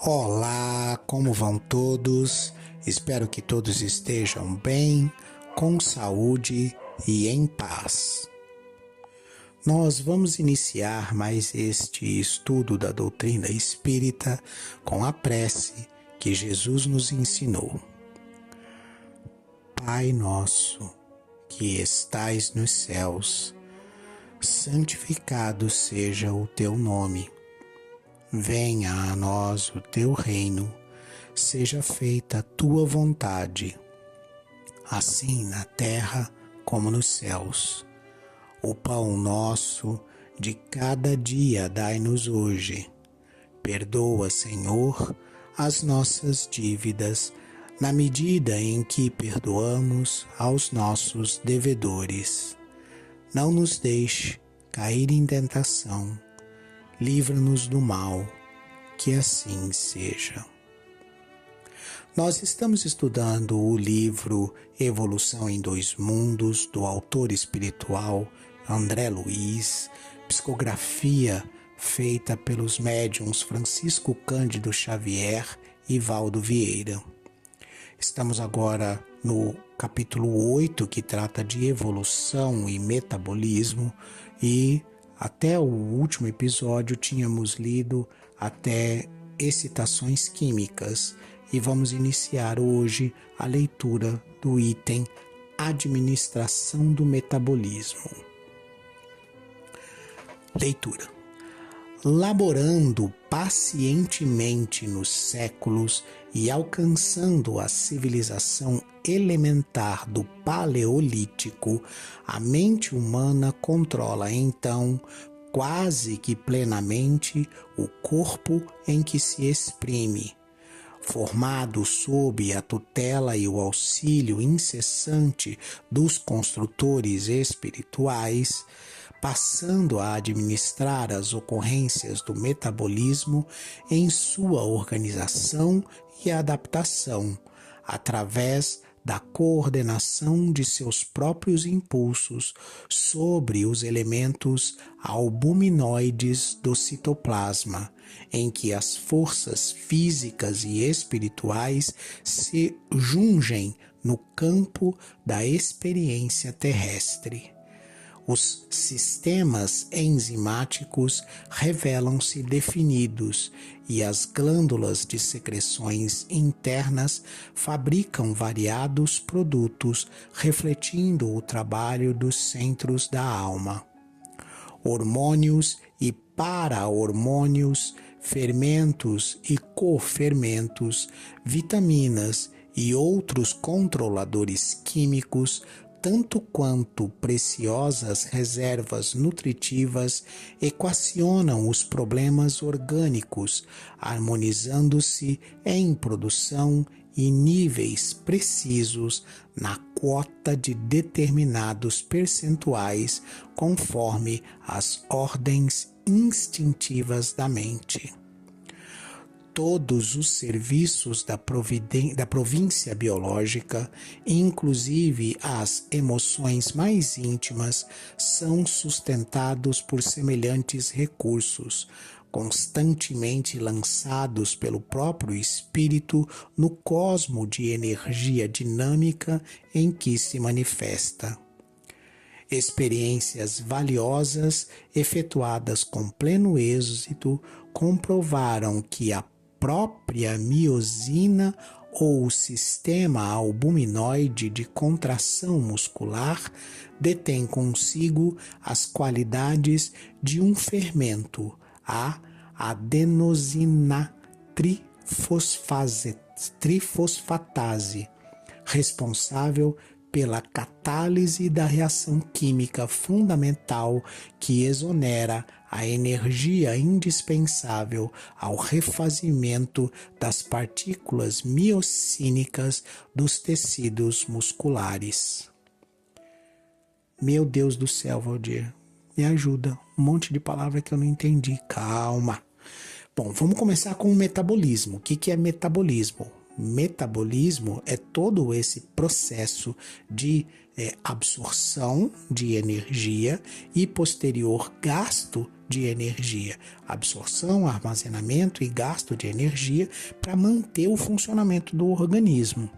Olá, como vão todos? Espero que todos estejam bem, com saúde e em paz. Nós vamos iniciar mais este estudo da doutrina espírita com a prece que Jesus nos ensinou. Pai nosso, que estais nos céus, santificado seja o teu nome. Venha a nós o teu reino, seja feita a tua vontade, assim na terra como nos céus. O pão nosso de cada dia dai-nos hoje. Perdoa, Senhor, as nossas dívidas, na medida em que perdoamos aos nossos devedores. Não nos deixe cair em tentação. Livra-nos do mal, que assim seja. Nós estamos estudando o livro Evolução em Dois Mundos, do autor espiritual André Luiz, psicografia feita pelos médiuns Francisco Cândido Xavier e Valdo Vieira. Estamos agora no capítulo 8, que trata de evolução e metabolismo, e até o último episódio tínhamos lido até excitações químicas e vamos iniciar hoje a leitura do item Administração do Metabolismo. Leitura. Laborando pacientemente nos séculos e alcançando a civilização elementar do Paleolítico, a mente humana controla então, quase que plenamente, o corpo em que se exprime. Formado sob a tutela e o auxílio incessante dos construtores espirituais, passando a administrar as ocorrências do metabolismo em sua organização e adaptação, através da coordenação de seus próprios impulsos sobre os elementos albuminoides do citoplasma, em que as forças físicas e espirituais se jungem no campo da experiência terrestre. Os sistemas enzimáticos revelam-se definidos e as glândulas de secreções internas fabricam variados produtos refletindo o trabalho dos centros da alma. Hormônios e para-hormônios, fermentos e cofermentos, vitaminas e outros controladores químicos, tanto quanto preciosas reservas nutritivas, equacionam os problemas orgânicos, harmonizando-se em produção e níveis precisos na quota de determinados percentuais, conforme as ordens instintivas da mente. Todos os serviços da província biológica, inclusive as emoções mais íntimas, são sustentados por semelhantes recursos, constantemente lançados pelo próprio espírito no cosmo de energia dinâmica em que se manifesta. Experiências valiosas, efetuadas com pleno êxito, comprovaram que a própria miosina ou sistema albuminoide de contração muscular detém consigo as qualidades de um fermento, a adenosina trifosfatase, responsável pela catálise da reação química fundamental que exonera a energia indispensável ao refazimento das partículas miocínicas dos tecidos musculares. Meu Deus do céu, Valdir, me ajuda. Um monte de palavra que eu não entendi. Calma. Bom, vamos começar com o metabolismo. O que é metabolismo? Metabolismo é todo esse processo de absorção de energia e posterior gasto de energia, absorção, armazenamento e gasto de energia para manter o funcionamento do organismo.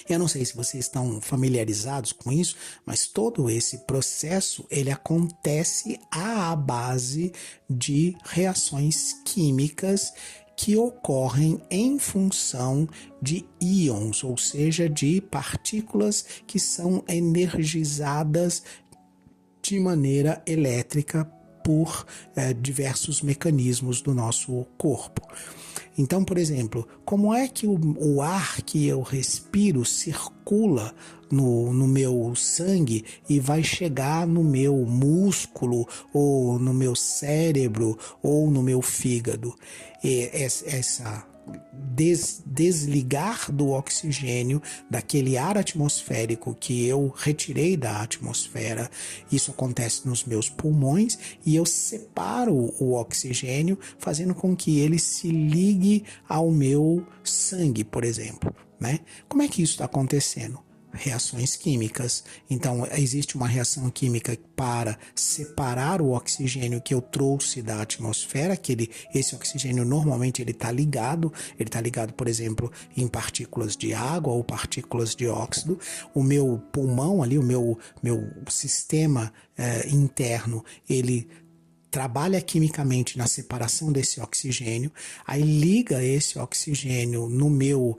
Eu não sei se vocês estão familiarizados com isso, mas todo esse processo ele acontece à base de reações químicas que ocorrem em função de íons, ou seja, de partículas que são energizadas de maneira elétrica por diversos mecanismos do nosso corpo. Então, por exemplo, como é que o ar que eu respiro circula no meu sangue e vai chegar no meu músculo, ou no meu cérebro, ou no meu fígado? E essa desligar do oxigênio, daquele ar atmosférico que eu retirei da atmosfera, isso acontece nos meus pulmões e eu separo o oxigênio, fazendo com que ele se ligue ao meu sangue, por exemplo, né? Como é que isso está acontecendo? Reações químicas. Então, existe uma reação química para separar o oxigênio que eu trouxe da atmosfera, esse oxigênio normalmente ele está ligado, por exemplo, em partículas de água ou partículas de óxido. O meu pulmão ali, o meu sistema interno, ele trabalha quimicamente na separação desse oxigênio, aí liga esse oxigênio no meu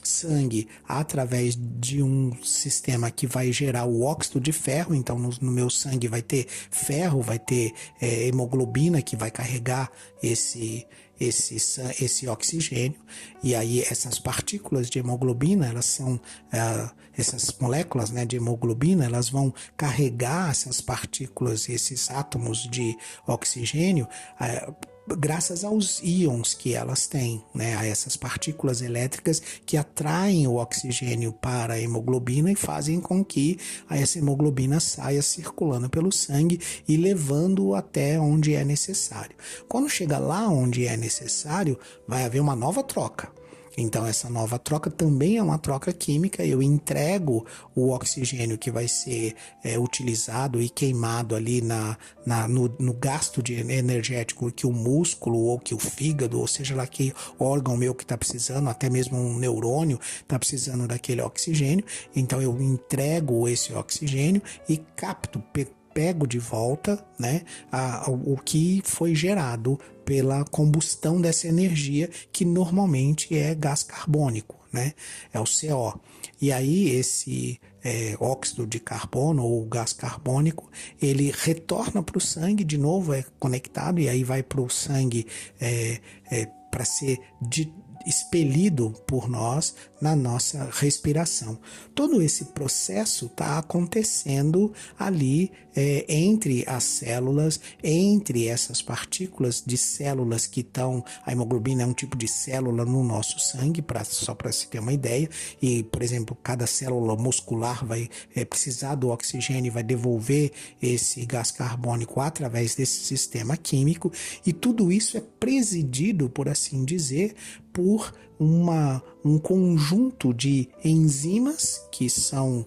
sangue através de um sistema que vai gerar o óxido de ferro. Então no meu sangue vai ter ferro, vai ter hemoglobina que vai carregar esse oxigênio, e aí essas partículas de hemoglobina, elas são essas moléculas, né, de hemoglobina, elas vão carregar essas partículas, esses átomos de oxigênio, graças aos íons que elas têm, né, a essas partículas elétricas que atraem o oxigênio para a hemoglobina e fazem com que essa hemoglobina saia circulando pelo sangue e levando-o até onde é necessário. Quando chega lá onde é necessário, vai haver uma nova troca. Então essa nova troca também é uma troca química. Eu entrego o oxigênio que vai ser utilizado e queimado ali no gasto energético que o músculo ou que o fígado, ou seja lá que órgão meu que está precisando, até mesmo um neurônio está precisando daquele oxigênio. Então eu entrego esse oxigênio e capto, pego de volta, né, o que foi gerado pela combustão dessa energia, que normalmente é gás carbônico, né, é o CO. E aí esse óxido de carbono ou gás carbônico, ele retorna para o sangue, de novo é conectado, e aí vai para o sangue para ser expelido por nós na nossa respiração. Todo esse processo está acontecendo ali entre as células, entre essas partículas de células que estão... A hemoglobina é um tipo de célula no nosso sangue, só para se ter uma ideia, e, por exemplo, cada célula muscular vai precisar do oxigênio e vai devolver esse gás carbônico através desse sistema químico, e tudo isso é presidido, por assim dizer, por um conjunto de enzimas, que são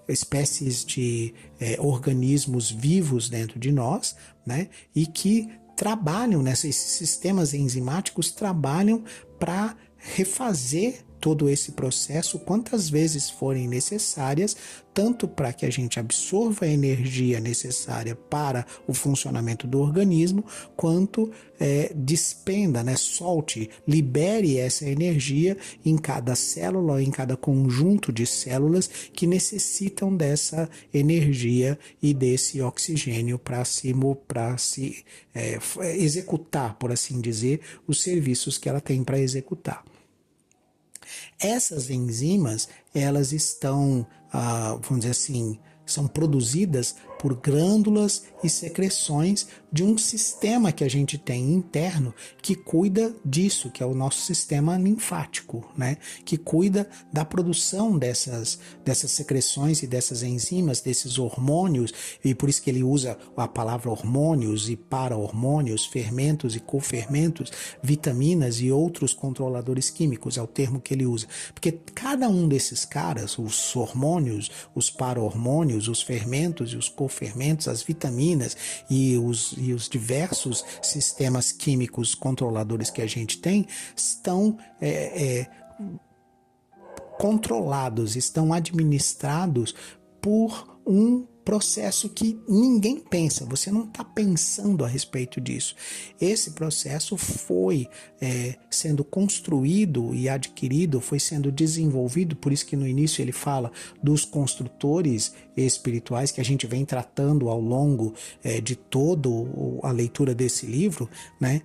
espécies de organismos vivos dentro de nós, né? E que trabalham, esses sistemas enzimáticos trabalham para refazer todo esse processo quantas vezes forem necessárias, tanto para que a gente absorva a energia necessária para o funcionamento do organismo, quanto despenda, né, solte, libere essa energia em cada célula, em cada conjunto de células que necessitam dessa energia e desse oxigênio para se executar, por assim dizer, os serviços que ela tem para executar. Essas enzimas, elas estão, vamos dizer assim, são produzidas por glândulas e secreções de um sistema que a gente tem interno que cuida disso, que é o nosso sistema linfático, né? Que cuida da produção dessas secreções e dessas enzimas, desses hormônios, e por isso que ele usa a palavra hormônios e para-hormônios, fermentos e cofermentos, vitaminas e outros controladores químicos, é o termo que ele usa. Porque cada um desses caras, os hormônios, os para-hormônios, os fermentos e os cofermentos, fermentos, as vitaminas e os diversos sistemas químicos controladores que a gente tem estão controlados, estão administrados por um processo que ninguém pensa, você não está pensando a respeito disso. Esse processo foi sendo construído e adquirido, foi sendo desenvolvido, por isso que no início ele fala dos construtores espirituais, que a gente vem tratando ao longo de toda a leitura desse livro, né?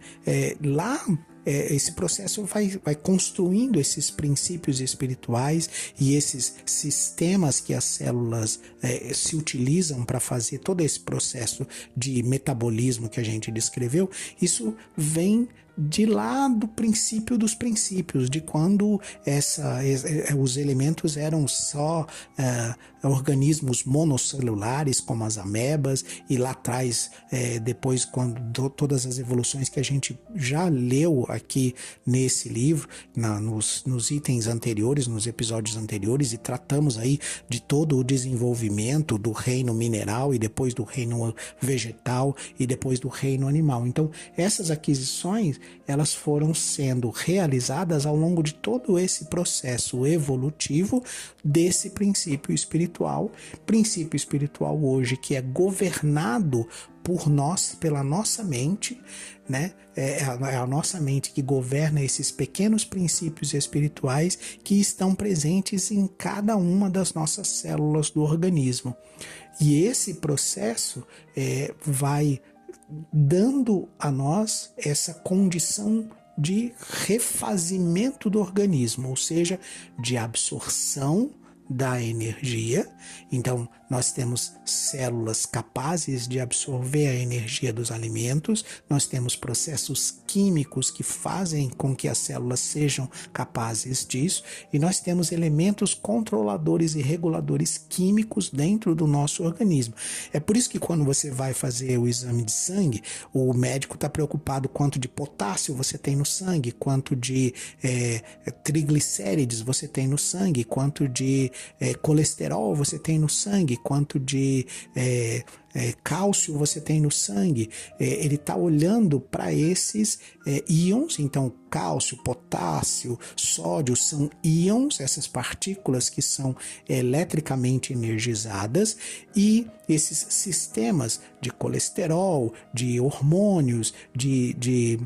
Esse processo vai construindo esses princípios espirituais e esses sistemas que as células se utilizam para fazer todo esse processo de metabolismo que a gente descreveu. Isso vem de lá do princípio dos princípios, de quando os elementos eram só organismos monocelulares, como as amebas, e lá atrás, depois, quando todas as evoluções que a gente já leu aqui nesse livro, nos itens anteriores, nos episódios anteriores, e tratamos aí de todo o desenvolvimento do reino mineral, e depois do reino vegetal, e depois do reino animal. Então, essas aquisições, elas foram sendo realizadas ao longo de todo esse processo evolutivo desse princípio espiritual hoje que é governado por nós, pela nossa mente, né? É a nossa mente que governa esses pequenos princípios espirituais que estão presentes em cada uma das nossas células do organismo. E esse processo vai dando a nós essa condição de refazimento do organismo, ou seja, de absorção da energia. Então, nós temos células capazes de absorver a energia dos alimentos, nós temos processos químicos que fazem com que as células sejam capazes disso, e nós temos elementos controladores e reguladores químicos dentro do nosso organismo. É por isso que quando você vai fazer o exame de sangue, o médico está preocupado quanto de potássio você tem no sangue, quanto de triglicérides você tem no sangue, quanto de colesterol você tem no sangue, quanto de cálcio você tem no sangue. Ele está olhando para esses íons. Então, cálcio, potássio, sódio são íons, essas partículas que são eletricamente energizadas, e esses sistemas de colesterol, de hormônios, de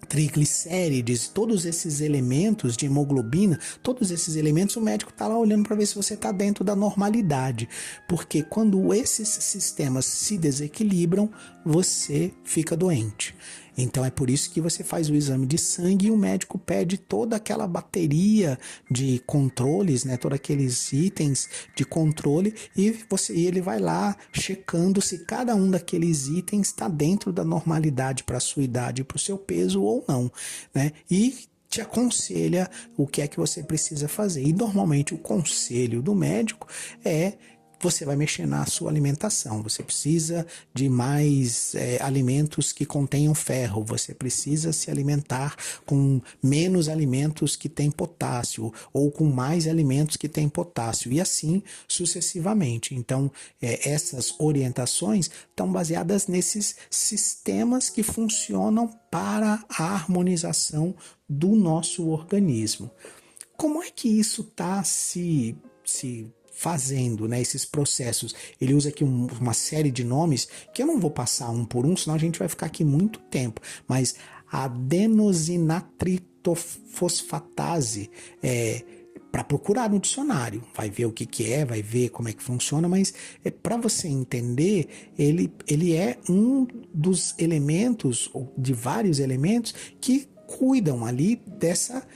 triglicérides, todos esses elementos de hemoglobina, todos esses elementos, o médico está lá olhando para ver se você está dentro da normalidade, porque quando esses sistemas se desequilibram, você fica doente. Então é por isso que você faz o exame de sangue e o médico pede toda aquela bateria de controles, né, todos aqueles itens de controle, e ele vai lá checando se cada um daqueles itens está dentro da normalidade para a sua idade e para o seu peso ou não, né? E te aconselha o que é que você precisa fazer. E normalmente o conselho do médico você vai mexer na sua alimentação, você precisa de mais alimentos que contenham ferro, você precisa se alimentar com menos alimentos que têm potássio, ou com mais alimentos que têm potássio, e assim sucessivamente. Então, essas orientações estão baseadas nesses sistemas que funcionam para a harmonização do nosso organismo. Como é que isso está se fazendo, né, esses processos? Ele usa aqui uma série de nomes que eu não vou passar um por um, senão a gente vai ficar aqui muito tempo, mas a adenosinatrifosfatase para procurar no dicionário, vai ver o que é, vai ver como é que funciona, mas para você entender, ele é um dos elementos, ou de vários elementos, que cuidam ali dessa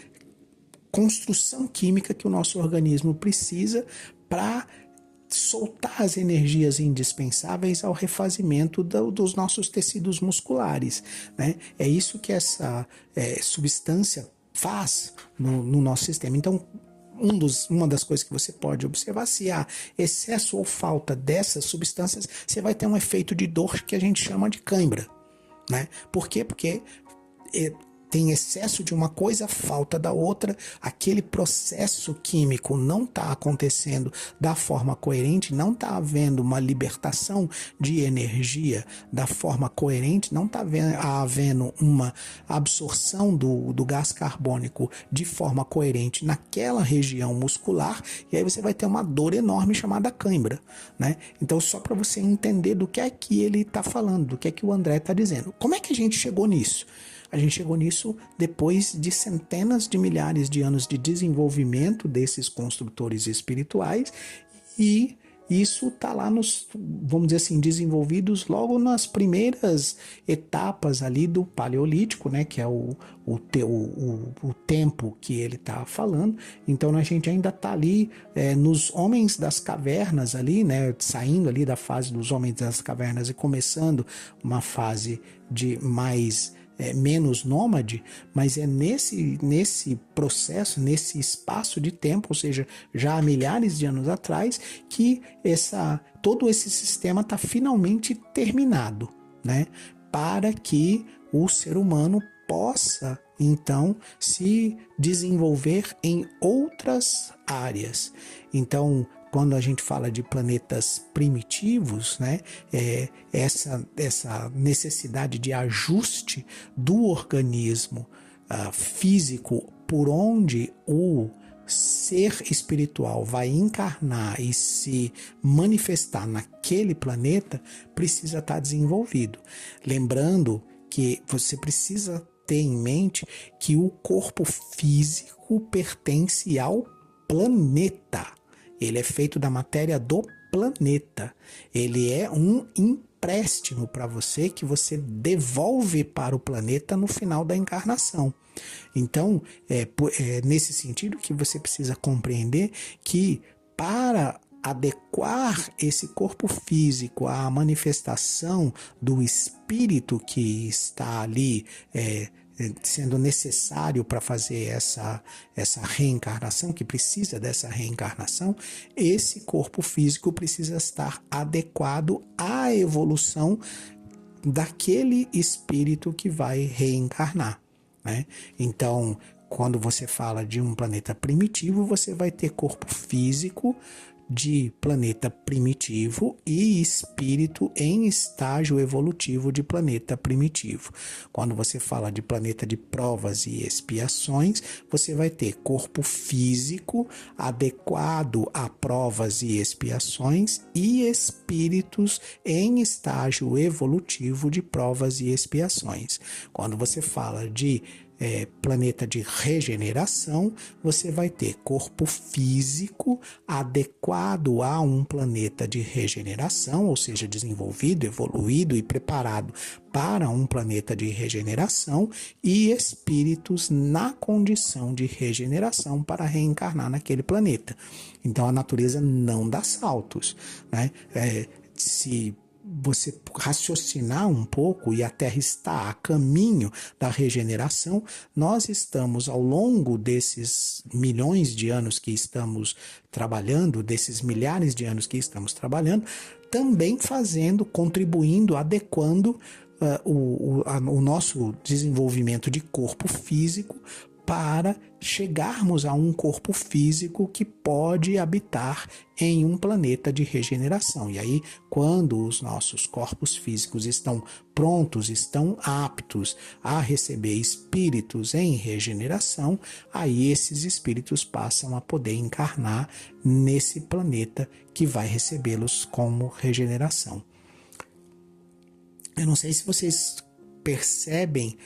construção química que o nosso organismo precisa para soltar as energias indispensáveis ao refazimento dos nossos tecidos musculares, né? É isso que essa substância faz no nosso sistema. Então, uma das coisas que você pode observar, se há excesso ou falta dessas substâncias, você vai ter um efeito de dor que a gente chama de cãibra, né? Por quê? Porque tem excesso de uma coisa, falta da outra, aquele processo químico não está acontecendo da forma coerente, não está havendo uma libertação de energia da forma coerente, não está havendo uma absorção do gás carbônico de forma coerente naquela região muscular, e aí você vai ter uma dor enorme chamada cãibra, né? Então, só para você entender do que é que ele está falando, do que é que o André está dizendo. Como é que a gente chegou nisso? A gente chegou nisso depois de centenas de milhares de anos de desenvolvimento desses construtores espirituais, e isso está lá nos, vamos dizer assim, desenvolvidos logo nas primeiras etapas ali do Paleolítico, né, que é o tempo que ele está falando. Então a gente ainda está ali nos homens das cavernas ali, né, saindo ali da fase dos homens das cavernas e começando uma fase de menos nômade, mas é nesse processo, nesse espaço de tempo, ou seja, já há milhares de anos atrás, que todo esse sistema está finalmente terminado, né? Para que o ser humano possa, então, se desenvolver em outras áreas. Então, quando a gente fala de planetas primitivos, né, essa necessidade de ajuste do organismo físico por onde o ser espiritual vai encarnar e se manifestar naquele planeta precisa estar desenvolvido. Lembrando que você precisa ter em mente que o corpo físico pertence ao planeta. Ele é feito da matéria do planeta. Ele é um empréstimo para você que você devolve para o planeta no final da encarnação. Então, é nesse sentido que você precisa compreender que para adequar esse corpo físico à manifestação do espírito que está ali sendo necessário para fazer essa reencarnação, que precisa dessa reencarnação, esse corpo físico precisa estar adequado à evolução daquele espírito que vai reencarnar, né? Então, quando você fala de um planeta primitivo, você vai ter corpo físico de planeta primitivo e espírito em estágio evolutivo de planeta primitivo. Quando você fala de planeta de provas e expiações, você vai ter corpo físico adequado a provas e expiações e espíritos em estágio evolutivo de provas e expiações. Quando você fala de planeta de regeneração, você vai ter corpo físico adequado a um planeta de regeneração, ou seja, desenvolvido, evoluído e preparado para um planeta de regeneração, e espíritos na condição de regeneração para reencarnar naquele planeta. Então a natureza não dá saltos, né? Se você raciocinar um pouco, e a Terra está a caminho da regeneração, nós estamos, ao longo desses milhões de anos que estamos trabalhando, desses milhares de anos que estamos trabalhando, também contribuindo, adequando o nosso desenvolvimento de corpo físico para chegarmos a um corpo físico que pode habitar em um planeta de regeneração. E aí, quando os nossos corpos físicos estão prontos, estão aptos a receber espíritos em regeneração, aí esses espíritos passam a poder encarnar nesse planeta que vai recebê-los como regeneração. Eu não sei se vocês percebem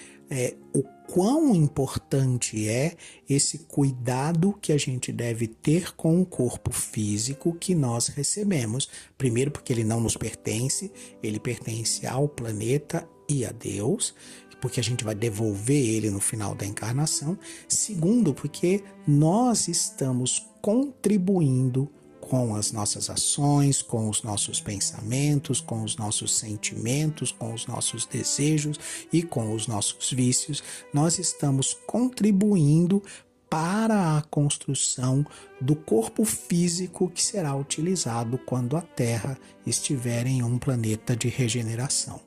o quão importante é esse cuidado que a gente deve ter com o corpo físico que nós recebemos. Primeiro, porque ele não nos pertence, ele pertence ao planeta e a Deus, porque a gente vai devolver ele no final da encarnação. Segundo, porque nós estamos contribuindo com as nossas ações, com os nossos pensamentos, com os nossos sentimentos, com os nossos desejos e com os nossos vícios, nós estamos contribuindo para a construção do corpo físico que será utilizado quando a Terra estiver em um planeta de regeneração.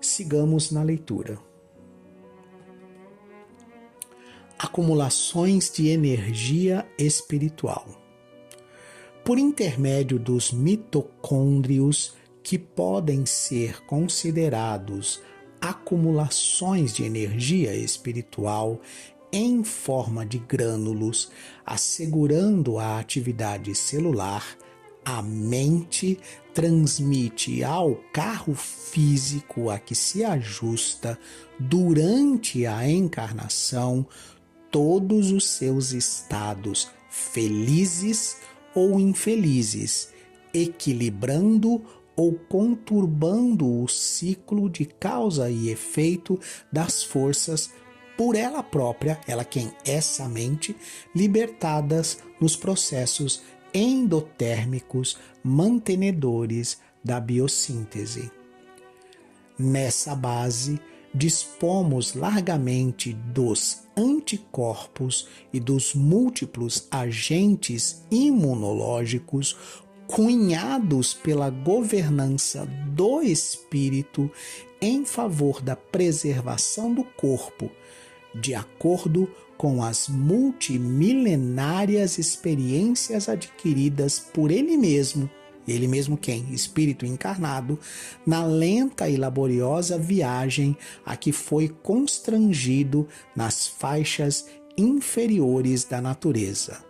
Sigamos na leitura. acumulações de energia espiritual. Por intermédio dos mitocôndrios, que podem ser considerados acumulações de energia espiritual em forma de grânulos, assegurando a atividade celular, a mente transmite ao carro físico a que se ajusta durante a encarnação todos os seus estados felizes ou infelizes, equilibrando ou conturbando o ciclo de causa e efeito das forças por ela própria, ela quem? Essa mente, libertadas nos processos endotérmicos mantenedores da biossíntese. Nessa base, dispomos largamente dos anticorpos e dos múltiplos agentes imunológicos cunhados pela governança do espírito em favor da preservação do corpo, de acordo com as multimilenárias experiências adquiridas por ele mesmo quem? Espírito encarnado, na lenta e laboriosa viagem a que foi constrangido nas faixas inferiores da natureza.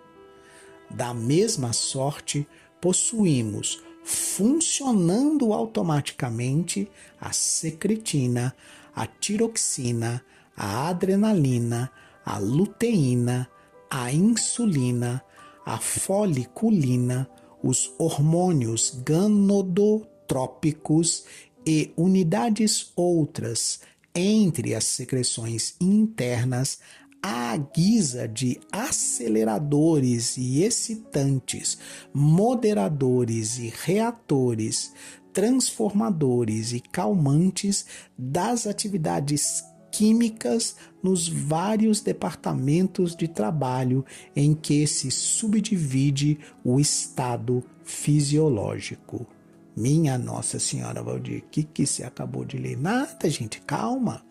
Da mesma sorte, possuímos, funcionando automaticamente, a secretina, a tiroxina, a adrenalina, a luteína, a insulina, a foliculina, os hormônios gonadotrópicos e unidades outras entre as secreções internas à guisa de aceleradores e excitantes, moderadores e reatores, transformadores e calmantes das atividades químicas nos vários departamentos de trabalho em que se subdivide o estado fisiológico. Minha Nossa Senhora, Valdir, o que você acabou de ler? Nada, gente, calma.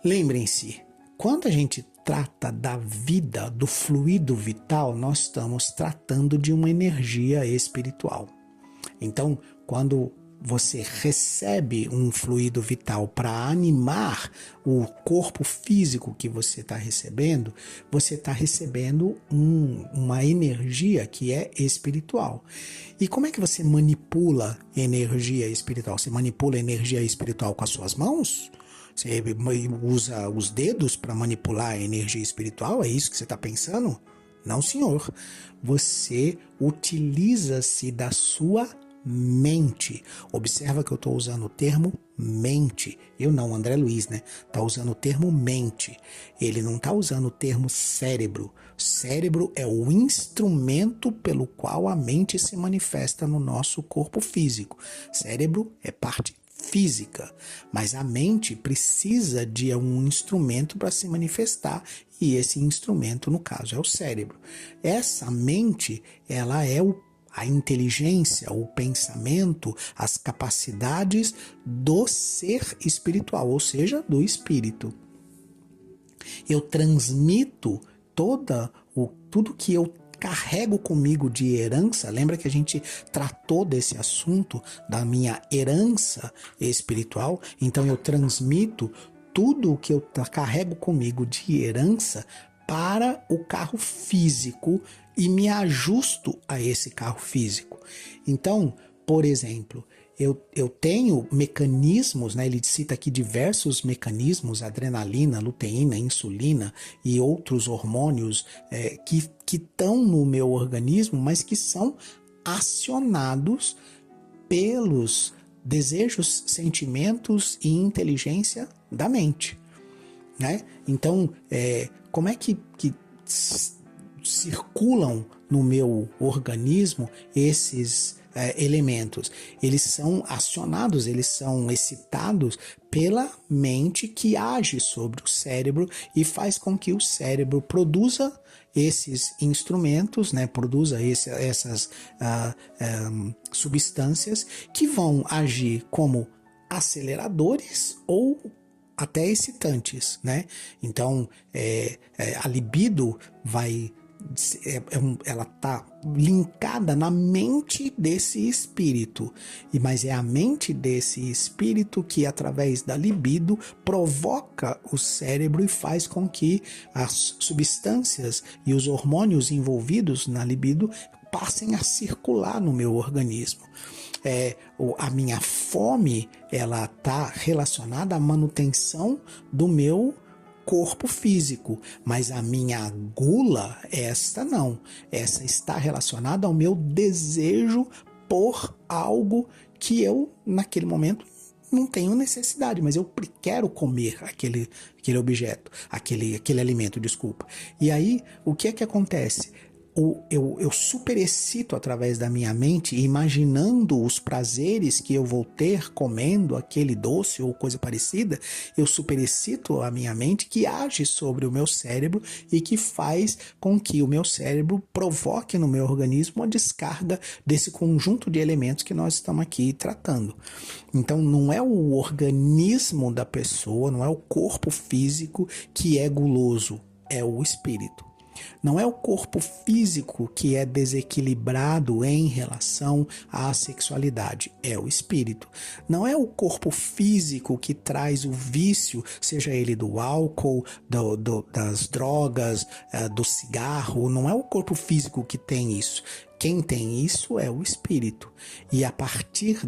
Lembrem-se, quando a gente trata da vida, do fluido vital, nós estamos tratando de uma energia espiritual. Então, quando você recebe um fluido vital para animar o corpo físico que você está recebendo uma energia que é espiritual. E como é que você manipula energia espiritual? Você manipula energia espiritual com as suas mãos? Você usa os dedos para manipular a energia espiritual? É isso que você está pensando? Não, senhor. Você utiliza-se da sua mente. Observa que eu estou usando o termo mente. Eu não, André Luiz, né? Está usando o termo mente. Ele não está usando o termo cérebro. Cérebro é o instrumento pelo qual a mente se manifesta no nosso corpo físico. Cérebro é parte física, mas a mente precisa de um instrumento para se manifestar, e esse instrumento, no caso, é o cérebro. Essa mente, ela é a inteligência, o pensamento, as capacidades do ser espiritual, ou seja, do espírito. Eu transmito tudo que eu carrego comigo de herança. Lembra que a gente tratou desse assunto da minha herança espiritual? Então eu transmito tudo o que eu carrego comigo de herança para o carro físico e me ajusto a esse carro físico. Então, por exemplo, eu tenho mecanismos, né? Ele cita aqui diversos mecanismos, adrenalina, luteína, insulina e outros hormônios que estão no meu organismo, mas que são acionados pelos desejos, sentimentos e inteligência da mente, né? Então, como é que circulam no meu organismo esses elementos? Eles são acionados, eles são excitados pela mente que age sobre o cérebro e faz com que o cérebro produza esses instrumentos, né, produza essas substâncias que vão agir como aceleradores ou até excitantes, né? Então, a libido vai... ela está linkada na mente desse espírito, mas é a mente desse espírito que, através da libido, provoca o cérebro e faz com que as substâncias e os hormônios envolvidos na libido passem a circular no meu organismo. A minha fome, ela está relacionada à manutenção do meu corpo físico, mas a minha gula, esta não. Essa está relacionada ao meu desejo por algo que eu, naquele momento, não tenho necessidade, mas eu quero comer aquele objeto, aquele alimento, desculpa. E aí, o que é que acontece? Eu superexcito através da minha mente, imaginando os prazeres que eu vou ter comendo aquele doce ou coisa parecida. Eu superexcito a minha mente, que age sobre o meu cérebro e que faz com que o meu cérebro provoque no meu organismo a descarga desse conjunto de elementos que nós estamos aqui tratando. Então, não é o organismo da pessoa, não é o corpo físico que é guloso, é o espírito. Não é o corpo físico que é desequilibrado em relação à sexualidade, é o espírito. Não é o corpo físico que traz o vício, seja ele do álcool, das drogas, do cigarro, não é o corpo físico que tem isso. Quem tem isso é o espírito. E a partir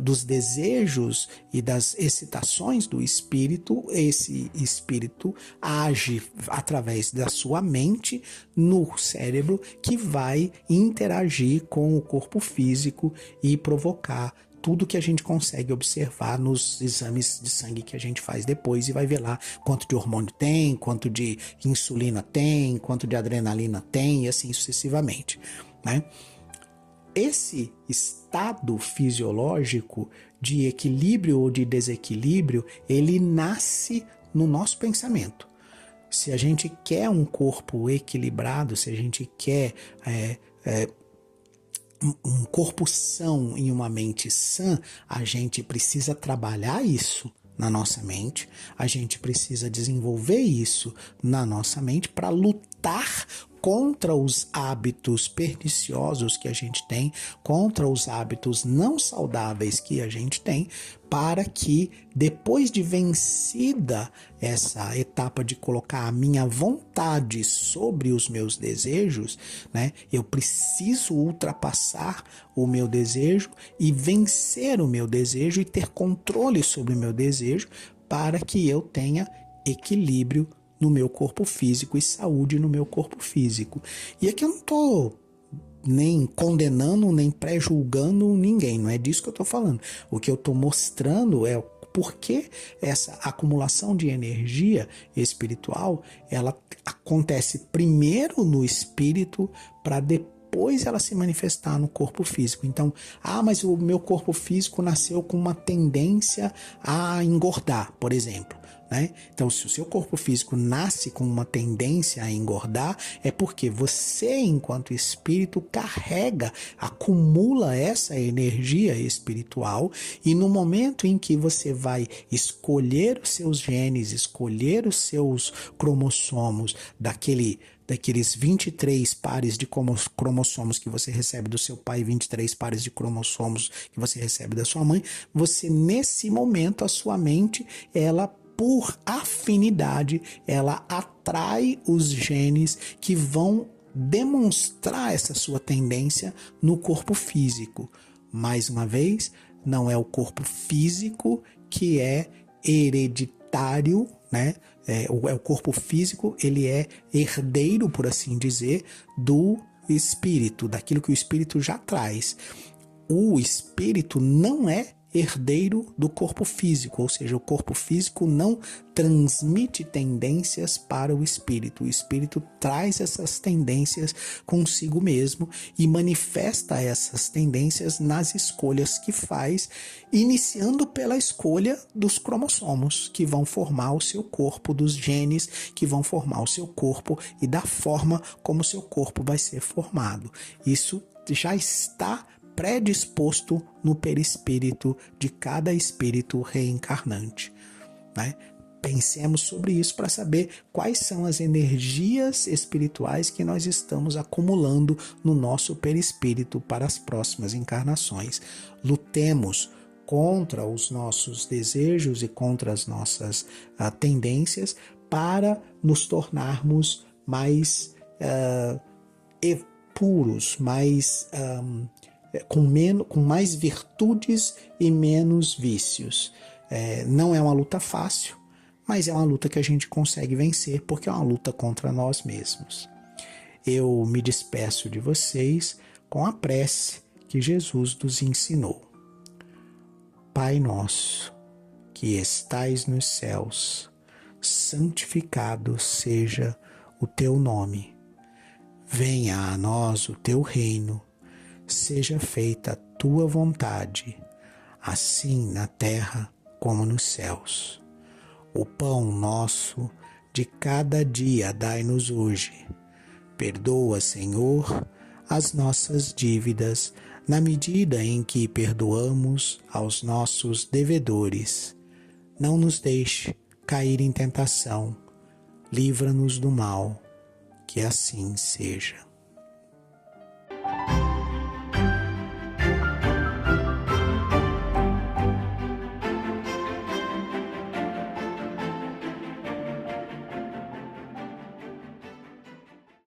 dos desejos e das excitações do espírito, esse espírito age através da sua mente no cérebro, que vai interagir com o corpo físico e provocar tudo que a gente consegue observar nos exames de sangue que a gente faz depois, e vai ver lá quanto de hormônio tem, quanto de insulina tem, quanto de adrenalina tem, e assim sucessivamente, né? Esse estado fisiológico de equilíbrio ou de desequilíbrio, ele nasce no nosso pensamento. Se a gente quer um corpo equilibrado, se a gente quer um corpo são e uma mente sã, a gente precisa trabalhar isso na nossa mente, a gente precisa desenvolver isso na nossa mente para lutar contra os hábitos perniciosos que a gente tem, contra os hábitos não saudáveis que a gente tem, para que, depois de vencida essa etapa de colocar a minha vontade sobre os meus desejos, né, eu preciso ultrapassar o meu desejo e vencer o meu desejo e ter controle sobre o meu desejo, para que eu tenha equilíbrio no meu corpo físico e saúde no meu corpo físico. E aqui eu não estou nem condenando, nem pré-julgando ninguém, não é disso que eu estou falando. O que eu estou mostrando é porque essa acumulação de energia espiritual, ela acontece primeiro no espírito para depois ela se manifestar no corpo físico. Então, mas o meu corpo físico nasceu com uma tendência a engordar, por exemplo, né? Então, se o seu corpo físico nasce com uma tendência a engordar, é porque você, enquanto espírito, acumula essa energia espiritual, e no momento em que você vai escolher os seus genes, escolher os seus cromossomos daqueles 23 pares de cromossomos que você recebe do seu pai, 23 pares de cromossomos que você recebe da sua mãe, você, nesse momento, a sua mente, ela, por afinidade, ela atrai os genes que vão demonstrar essa sua tendência no corpo físico. Mais uma vez, não é o corpo físico que é hereditário, né? O corpo físico, ele é herdeiro, por assim dizer, do espírito, daquilo que o espírito já traz. O espírito não é herdeiro do corpo físico, ou seja, o corpo físico não transmite tendências para o espírito. O espírito traz essas tendências consigo mesmo e manifesta essas tendências nas escolhas que faz, iniciando pela escolha dos cromossomos que vão formar o seu corpo, dos genes que vão formar o seu corpo e da forma como o seu corpo vai ser formado. Isso já está predisposto no perispírito de cada espírito reencarnante. né? Pensemos sobre isso para saber quais são as energias espirituais que nós estamos acumulando no nosso perispírito para as próximas encarnações. Lutemos contra os nossos desejos e contra as nossas tendências para nos tornarmos mais puros, com mais virtudes e menos vícios. Não é uma luta fácil, mas é uma luta que a gente consegue vencer, porque é uma luta contra nós mesmos. Eu me despeço de vocês com a prece que Jesus nos ensinou. Pai nosso, que estais nos céus, santificado seja o teu nome. Venha a nós o teu reino, seja feita a tua vontade, assim na terra como nos céus. O pão nosso de cada dia dai-nos hoje. Perdoa, Senhor, as nossas dívidas, na medida em que perdoamos aos nossos devedores. Não nos deixe cair em tentação, livra-nos do mal, que assim seja.